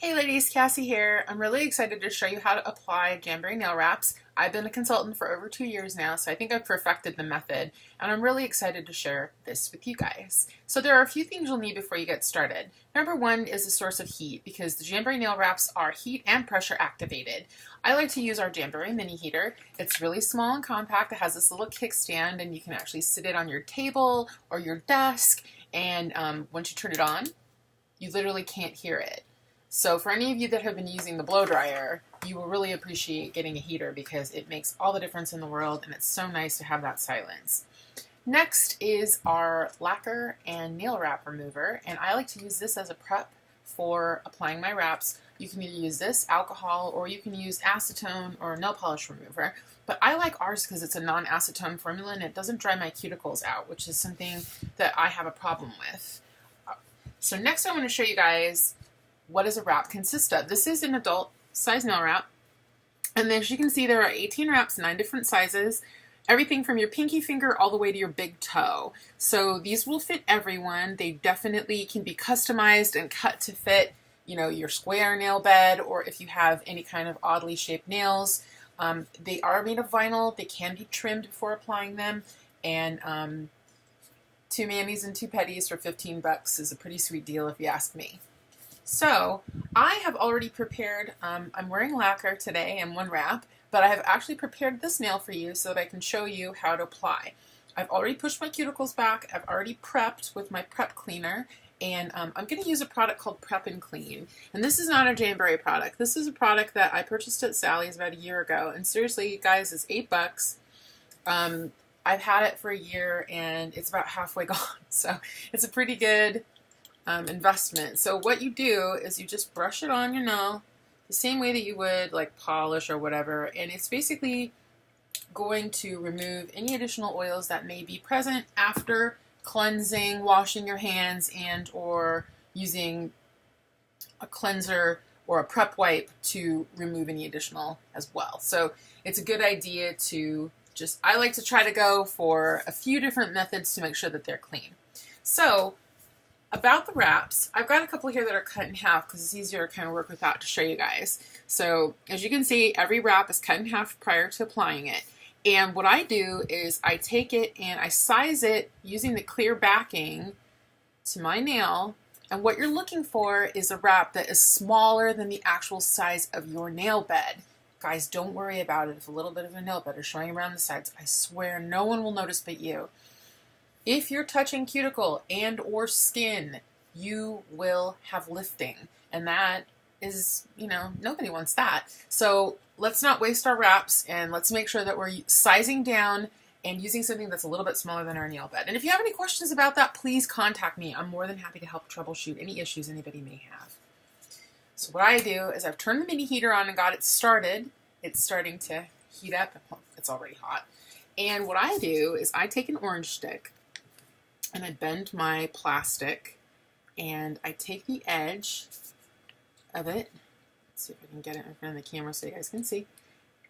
Hey ladies, Cassie here. I'm really excited to show you how to apply Jammin nail wraps. I've been a consultant for over 2 years now, so I think I've perfected the method, and I'm really excited to share this with you guys. So there are a few things you'll need before you get started. Number one is a source of heat, because the Jammin nail wraps are heat and pressure activated. I like to use our Jammin mini heater. It's really small and compact. It has this little kickstand, and you can actually sit it on your table or your desk, and once you turn it on, you literally can't hear it. So for any of you that have been using the blow dryer, you will really appreciate getting a heater because it makes all the difference in the world, and it's so nice to have that silence. Next is our lacquer and nail wrap remover, and I like to use this as a prep for applying my wraps. You can either use this, alcohol, or you can use acetone or nail polish remover. But I like ours because it's a non-acetone formula and it doesn't dry my cuticles out, which is something that I have a problem with. So next I want to show you guys what does a wrap consist of. This is an adult size nail wrap, and as you can see there are 18 wraps, 9 different sizes, everything from your pinky finger all the way to your big toe. So these will fit everyone. They definitely can be customized and cut to fit, you know, your square nail bed, or if you have any kind of oddly shaped nails. They are made of vinyl. They can be trimmed before applying them, and 2 manis and 2 petties for 15 bucks is a pretty sweet deal if you ask me. So I have already prepared, I'm wearing lacquer today and 1 wrap, but I have actually prepared this nail for you so that I can show you how to apply. I've already pushed my cuticles back, I've already prepped with my prep cleaner, and I'm going to use a product called Prep and Clean. And this is not a Jammin product. This is a product that I purchased at Sally's about a year ago, and seriously guys, it's 8 bucks. I've had it for a year and it's about halfway gone, so it's a pretty good investment. So what you do is you just brush it on your nail the same way that you would like polish or whatever, and it's basically going to remove any additional oils that may be present after cleansing, washing your hands, and or using a cleanser or a prep wipe to remove any additional as well. So it's a good idea to I like to try to go for a few different methods to make sure that they're clean. So about the wraps, I've got a couple here that are cut in half because it's easier to kind of work with that to show you guys. So as you can see, every wrap is cut in half prior to applying it. And what I do is I take it and I size it using the clear backing to my nail. And what you're looking for is a wrap that is smaller than the actual size of your nail bed. Guys, don't worry about it if a little bit of a nail bed is showing around the sides. I swear no one will notice but you. If you're touching cuticle and or skin, you will have lifting, and that is, you know, nobody wants that. So let's not waste our wraps, and let's make sure that we're sizing down and using something that's a little bit smaller than our nail bed. And if you have any questions about that, please contact me. I'm more than happy to help troubleshoot any issues anybody may have. So what I do is I've turned the mini heater on and got it started. It's starting to heat up. It's already hot. And what I do is I take an orange stick, and I bend my plastic, and I take the edge of it. Let's see if I can get it in front of the camera so you guys can see.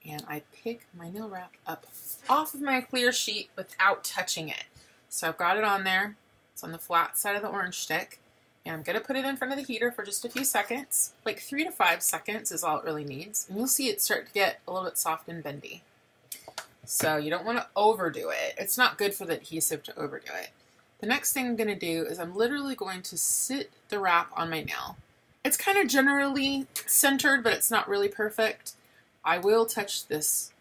And I pick my nail wrap up off of my clear sheet without touching it. So I've got it on there. It's on the flat side of the orange stick. And I'm going to put it in front of the heater for just a few seconds. Like 3 to 5 seconds is all it really needs. And you'll see it start to get a little bit soft and bendy. So you don't want to overdo it. It's not good for the adhesive to overdo it. The next thing I'm going to do is I'm literally going to sit the wrap on my nail. It's kind of generally centered, but it's not really perfect. I will touch this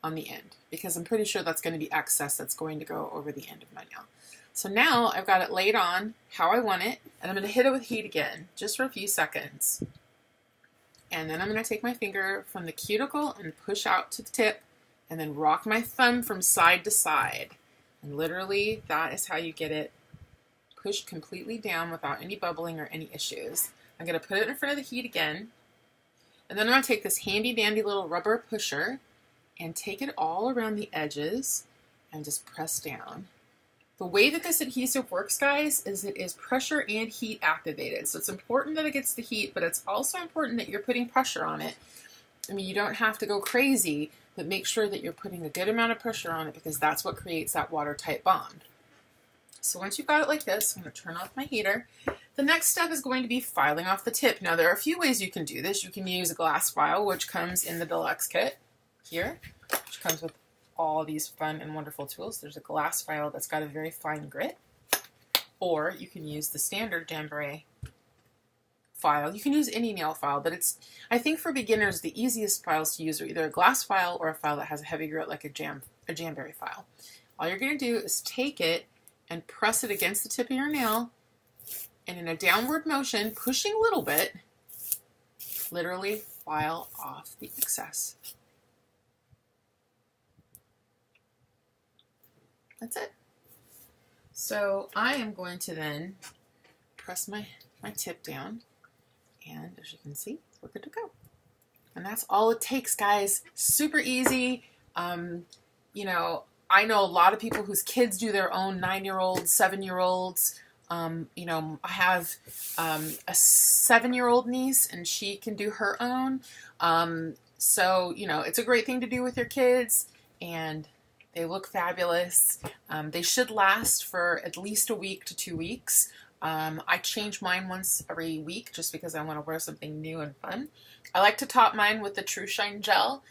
on the end because I'm pretty sure that's going to be excess that's going to go over the end of my nail. So now I've got it laid on how I want it, and I'm going to hit it with heat again, just for a few seconds. And then I'm going to take my finger from the cuticle and push out to the tip, and then rock my thumb from side to side. And literally, that is how you get it pushed completely down without any bubbling or any issues. I'm going to put it in front of the heat again. And then I'm going to take this handy dandy little rubber pusher and take it all around the edges and just press down. The way that this adhesive works, guys, is it is pressure and heat activated. So it's important that it gets the heat, but it's also important that you're putting pressure on it. I mean, you don't have to go crazy, but make sure that you're putting a good amount of pressure on it because that's what creates that watertight bond. So once you've got it like this, I'm going to turn off my heater. The next step is going to be filing off the tip. Now there are a few ways you can do this. You can use a glass file, which comes in the deluxe kit here, which comes with all these fun and wonderful tools. There's a glass file that's got a very fine grit, or you can use the standard Jamboree file. You can use any nail file, but I think for beginners, the easiest files to use are either a glass file or a file that has a heavy grit like a Jamboree file. All you're going to do is take it and press it against the tip of your nail, and in a downward motion, pushing a little bit, literally file off the excess. That's it. So I am going to then press my tip down, and as you can see, we're good to go. And that's all it takes, guys. Super easy. You know, I know a lot of people whose kids do their own 9-year-olds, 7-year-olds. You know, I have a 7-year-old niece, and she can do her own. So, you know, it's a great thing to do with your kids, and they look fabulous. They should last for at least a week to 2 weeks. I change mine once every week just because I want to wear something new and fun. I like to top mine with the True Shine Gel,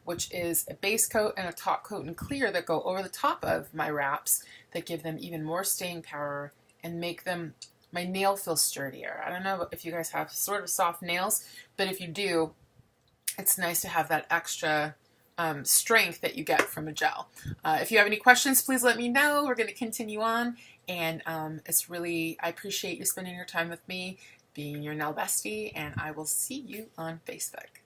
which is a base coat and a top coat in clear that go over the top of my wraps that give them even more staying power and make my nail feel sturdier. I don't know if you guys have sort of soft nails, but if you do, it's nice to have that extra strength that you get from a gel. If you have any questions, please let me know. We're going to continue on, and I appreciate you spending your time with me, being your nail bestie, and I will see you on Facebook.